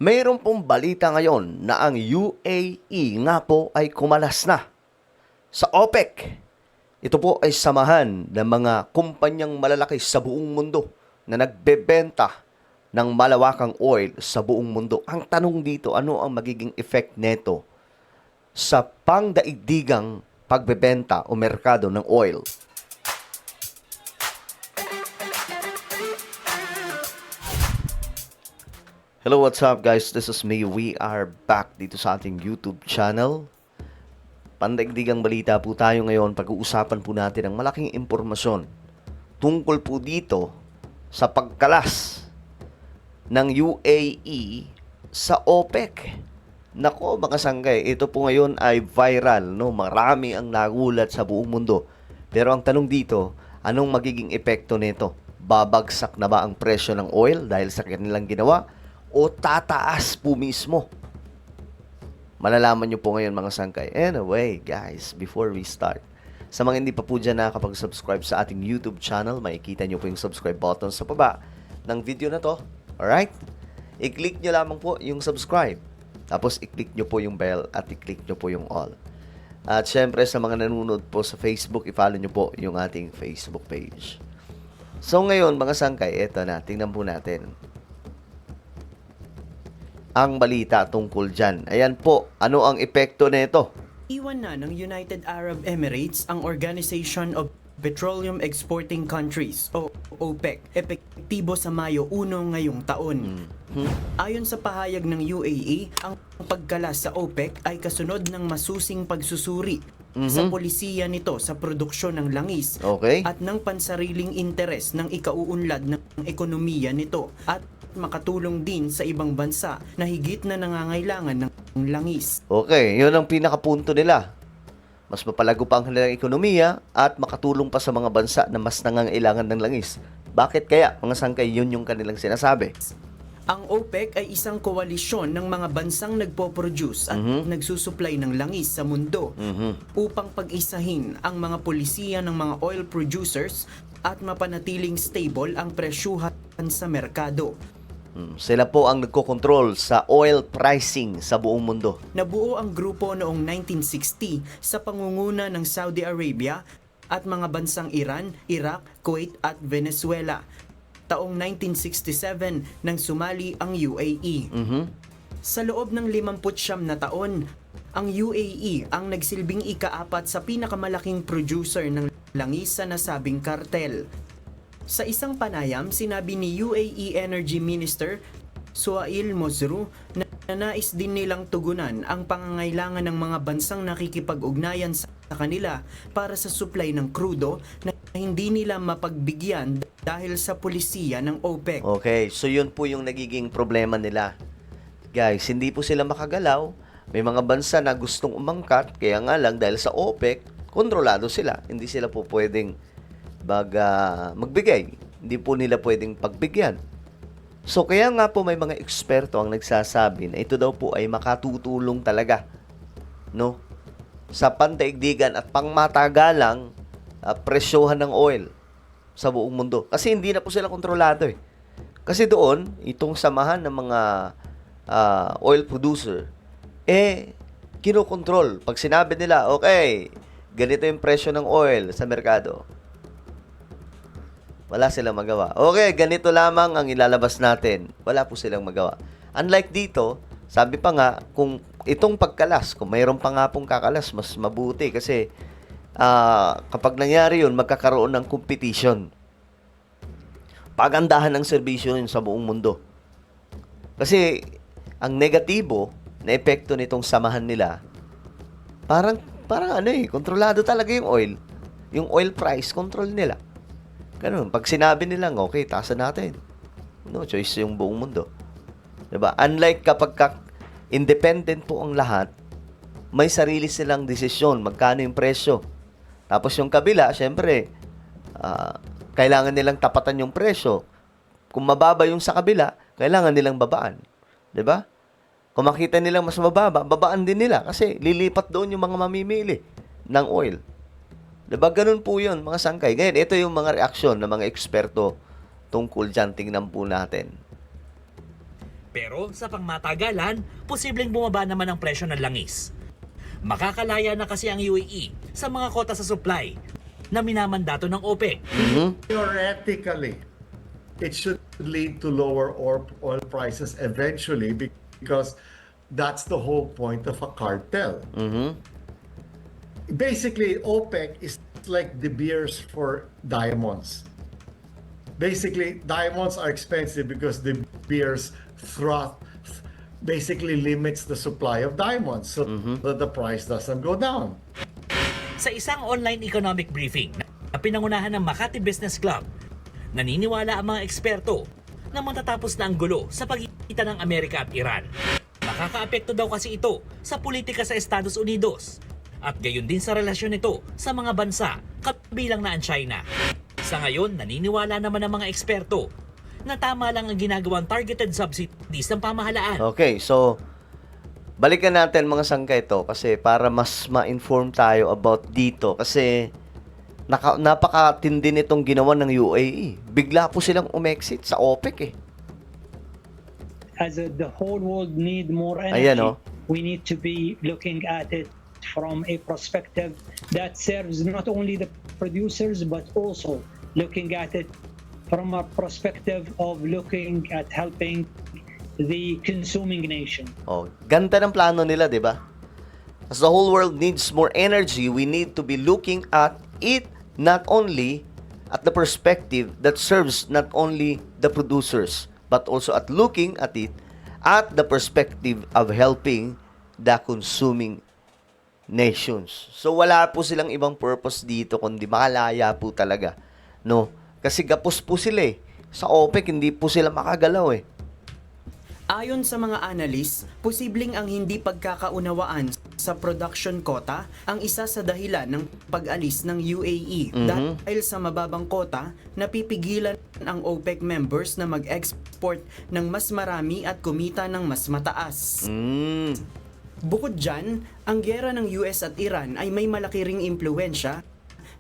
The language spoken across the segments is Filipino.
Mayroon pong balita ngayon na ang UAE nga po ay kumalas na sa OPEC. Ito po ay samahan ng mga kumpanyang malalaki sa buong mundo na nagbebenta ng malawakang oil sa buong mundo. Ang tanong dito, ano ang magiging effect neto sa pangdaigdigang pagbebenta o merkado ng oil? Hello, what's up guys? This is me. We are back dito sa ating YouTube channel. Pandaigdigang balita po tayo ngayon. Pag-uusapan po natin ang malaking impormasyon tungkol po dito sa pagkalas ng UAE sa OPEC. Nako mga sanggay, ito po ngayon ay viral, no? Marami ang nagulat sa buong mundo. Pero ang tanong dito, anong magiging epekto nito? Babagsak na ba ang presyo ng oil dahil sa kanilang ginawa? O tataas po mismo? Malalaman nyo po ngayon mga sangkay. Anyway, guys, before we start, sa mga hindi pa po dyan nakakapag-subscribe sa ating YouTube channel, makikita nyo po yung subscribe button sa baba ng video na to. Alright? I-click nyo lamang po yung subscribe. Tapos i-click nyo po yung bell at i-click nyo po yung all. At syempre sa mga nanonood po sa Facebook, i-follow nyo po yung ating Facebook page. So ngayon mga sangkay, eto na, tingnan po natin ang balita tungkol dyan. Ayan po, ano ang epekto nito? Iwan na ng United Arab Emirates ang Organization of Petroleum Exporting Countries o OPEC, epektibo sa Mayo 1 ngayong taon. Ayon sa pahayag ng UAE, ang pagkalas sa OPEC ay kasunod ng masusing pagsusuri sa polisiya nito sa produksyon ng langis at ng pansariling interes ng ikauunlad ng ekonomiya nito at makatulong din sa ibang bansa na higit na nangangailangan ng langis. Okay, yun ang pinakapunto nila. Mas mapalago pa ang kanilang ekonomiya at makatulong pa sa mga bansa na mas nangangailangan ng langis. Bakit kaya, mga sangkay, yun yung kanilang sinasabi? Ang OPEC ay isang koalisyon ng mga bansang nagpo-produce at nagsusupply ng langis sa mundo upang pag-isahin ang mga polisiya ng mga oil producers at mapanatiling stable ang presyuhan sa merkado. Sila po ang nagkokontrol sa oil pricing sa buong mundo. Nabuo ang grupo noong 1960 sa pangunguna ng Saudi Arabia at mga bansang Iran, Iraq, Kuwait at Venezuela. Taong 1967 nang sumali ang UAE. Sa loob ng 59 na taon, ang UAE ang nagsilbing ika-4 sa pinakamalaking producer ng langis sa nasabing kartel. Sa isang panayam, sinabi ni UAE Energy Minister Suhail Mosru na nais din nilang tugunan ang pangangailangan ng mga bansang nakikipag-ugnayan sa kanila para sa supply ng krudo na hindi nila mapagbigyan dahil sa polisiya ng OPEC. Okay, so yun po yung nagiging problema nila. Guys, hindi po sila makagalaw. May mga bansa na gustong umangkat, kaya nga lang dahil sa OPEC, kontrolado sila. Hindi sila po pwedeng magbigay. Hindi po nila pwedeng pagbigyan. So, kaya nga po may mga eksperto ang nagsasabi na ito daw po ay makatutulong talaga, no? Sa pandaigdigan at pangmatagalang presyohan ng oil sa buong mundo. Kasi hindi na po sila kontrolado eh. Kasi doon, itong samahan ng mga oil producer, kinokontrol. Pag sinabi nila, okay, ganito yung presyo ng oil sa merkado, wala silang magawa. Okay, ganito lamang ang ilalabas natin. Wala po silang magawa. Unlike dito, sabi pa nga, kung itong pagkalas, kung mayroon pa nga pong kakalas, mas mabuti kasi kapag nangyari yun, magkakaroon ng competition. Pagandahan ng serbisyo yun sa buong mundo. Kasi ang negatibo na epekto nitong samahan nila, parang kontrolado talaga yung oil. Yung oil price, control nila. Ganun, pag sinabi nilang, okay, taasan natin. No choice yung buong mundo. Diba? Unlike kapag independent po ang lahat, may sarili silang desisyon, magkano yung presyo. Tapos yung kabila, syempre, kailangan nilang tapatan yung presyo. Kung mababa yung sa kabila, kailangan nilang babaan. Diba? Kung makita nilang mas mababa, babaan din nila kasi lilipat doon yung mga mamimili ng oil. Diba? Ganun po yun, mga sangkay. Ngayon, ito yung mga reaksyon ng mga eksperto tungkol dyan. Tingnan po natin. Pero sa pangmatagalan, posibleng bumaba naman ang presyo ng langis. Makakalaya na kasi ang UAE sa mga kota sa supply na minamandato ng OPEC. Theoretically, it should lead to lower oil prices eventually because that's the whole point of a cartel. Basically, OPEC is like De Beers for diamonds. Basically, diamonds are expensive because De Beers froth basically limits the supply of diamonds so that the price doesn't go down. Sa isang online economic briefing na pinangunahan ng Makati Business Club, naniniwala ang mga eksperto na matatapos na ang gulo sa pagitan ng Amerika at Iran. Makakaapekto daw kasi ito sa politika sa Estados Unidos at gayon din sa relasyon nito sa mga bansa kabilang na ang China. Sa ngayon, naniniwala naman ang mga eksperto na tama lang ang ginagawang targeted subsidies ng pamahalaan. Okay, so balikan natin mga sangkay ito kasi para mas ma-inform tayo about dito kasi napakatindi nitong ginawa ng UAE. Bigla po silang umexit sa OPEC eh. As the whole world need more energy, Ayan, oh. we need to be looking at it from a perspective that serves not only the producers but also looking at it from a perspective of looking at helping the consuming nation. Oh, ganda ng plano nila, 'di ba? As the whole world needs more energy, we need to be looking at it not only at the perspective that serves not only the producers, but also at looking at it at the perspective of helping the consuming nations. So wala po silang ibang purpose dito kundi makalaya po talaga, no? Kasi gapos po sila eh. Sa OPEC hindi po sila makagalaw eh. Ayon sa mga analyst, posibleng ang hindi pagkakaunawaan sa production quota ang isa sa dahilan ng pag-alis ng UAE dahil sa mababang quota napipigilan ang OPEC members na mag-export ng mas marami at kumita ng mas mataas. Bukod dyan, ang giyera ng US at Iran ay may malaki ring impluensya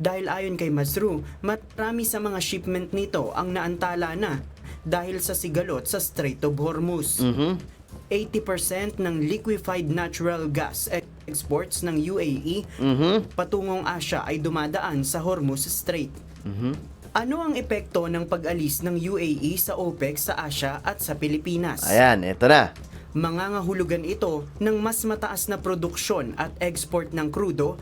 dahil ayon kay Masru, marami sa mga shipment nito ang naantala na dahil sa sigalot sa Strait of Hormuz. 80% ng liquefied natural gas exports ng UAE patungong Asia ay dumadaan sa Hormuz Strait. Ano ang epekto ng pag-alis ng UAE sa OPEC sa Asia at sa Pilipinas? Ayan, eto na. Mangangahulugan ito ng mas mataas na produksyon at export ng krudo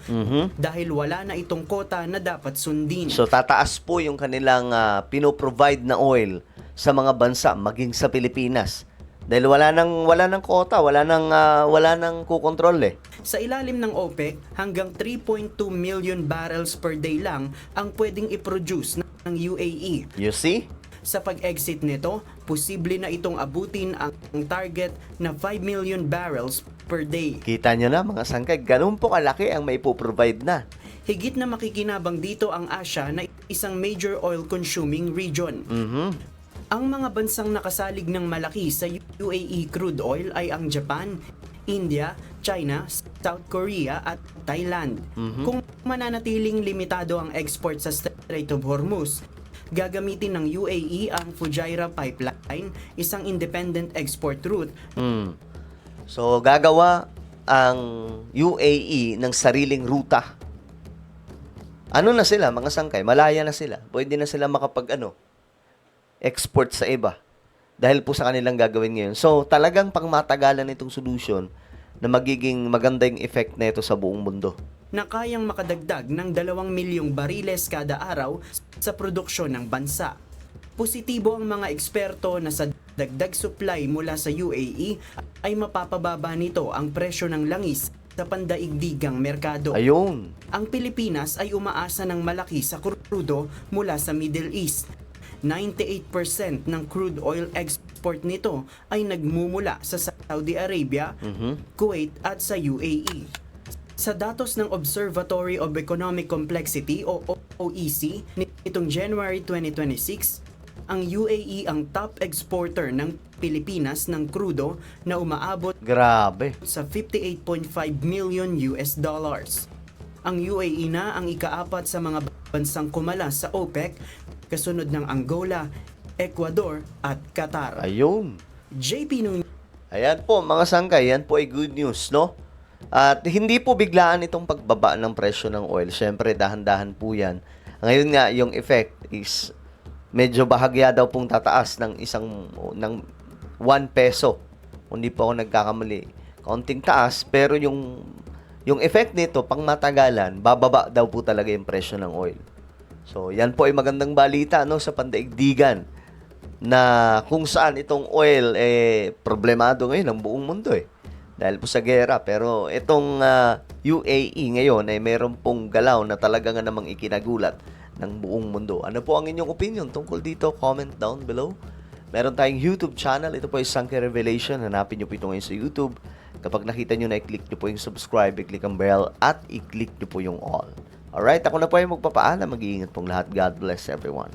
dahil wala na itong kota na dapat sundin. So tataas po yung kanilang pinoprovide na oil sa mga bansa maging sa Pilipinas. Dahil wala nang kota, wala nang kukontrol eh. Sa ilalim ng OPEC, hanggang 3.2 million barrels per day lang ang pwedeng i-produce ng UAE. You see? Sa pag-exit nito, posible na itong abutin ang target na 5 million barrels per day. Kita nyo na mga sangkay, ganun po kalaki ang may provide na. Higit na makikinabang dito ang Asia na isang major oil consuming region. Ang mga bansang nakasalig ng malaki sa UAE crude oil ay ang Japan, India, China, South Korea at Thailand. Kung mananatiling limitado ang export sa Strait of Hormuz, gagamitin ng UAE ang Fujairah Pipeline, isang independent export route. So gagawa ang UAE ng sariling ruta. Ano na sila, mga sangkay? Malaya na sila. Pwede na sila export sa iba. Dahil po sa kanilang gagawin ngayon. So talagang pangmatagalan itong solution na magiging maganda yung effect na ito sa buong mundo. Na kayang makadagdag ng 2 milyong bariles kada araw sa produksyon ng bansa. Positibo ang mga eksperto na sa dagdag supply mula sa UAE ay mapapababa nito ang presyo ng langis sa pandaigdigang merkado. Ayun. Ang Pilipinas ay umaasa ng malaki sa krudo mula sa Middle East. 98% ng crude oil export nito ay nagmumula sa Saudi Arabia, Kuwait at sa UAE. Sa datos ng Observatory of Economic Complexity o OEC nitong January 2026, ang UAE ang top exporter ng Pilipinas ng krudo na umaabot Grabe. sa 58.5 million US dollars. Ang UAE na ang ikaapat sa mga bansang kumalas sa OPEC, kasunod ng Angola, Ecuador at Qatar. Ayun. JP Nunez Ayan po, mga sangkay, yan po ay good news, no? At hindi po biglaan itong pagbaba ng presyo ng oil. Siyempre, dahan-dahan po yan. Ngayon nga, yung effect is medyo bahagya daw pong tataas ng ng 1 peso. Hindi po ako nagkakamali. Kaunting taas, pero yung effect nito, pang matagalan, bababa daw po talaga yung presyo ng oil. So, yan po ay magandang balita, no, sa pandaigdigan na kung saan itong oil problemado ngayon ng buong mundo dahil po sa gera. Pero itong UAE ngayon ay meron pong galaw na talaga nga namang ikinagulat ng buong mundo. Ano po ang inyong opinion tungkol dito? Comment down below. Meron tayong YouTube channel. Ito po ay Sangkay Revelation. Hanapin nyo po ito ngayon sa YouTube. Kapag nakita nyo na, i-click nyo po yung subscribe, i-click ang bell, at i-click nyo po yung all. Alright, ako na po ay magpapaalam. Mag-iingat pong lahat. God bless everyone.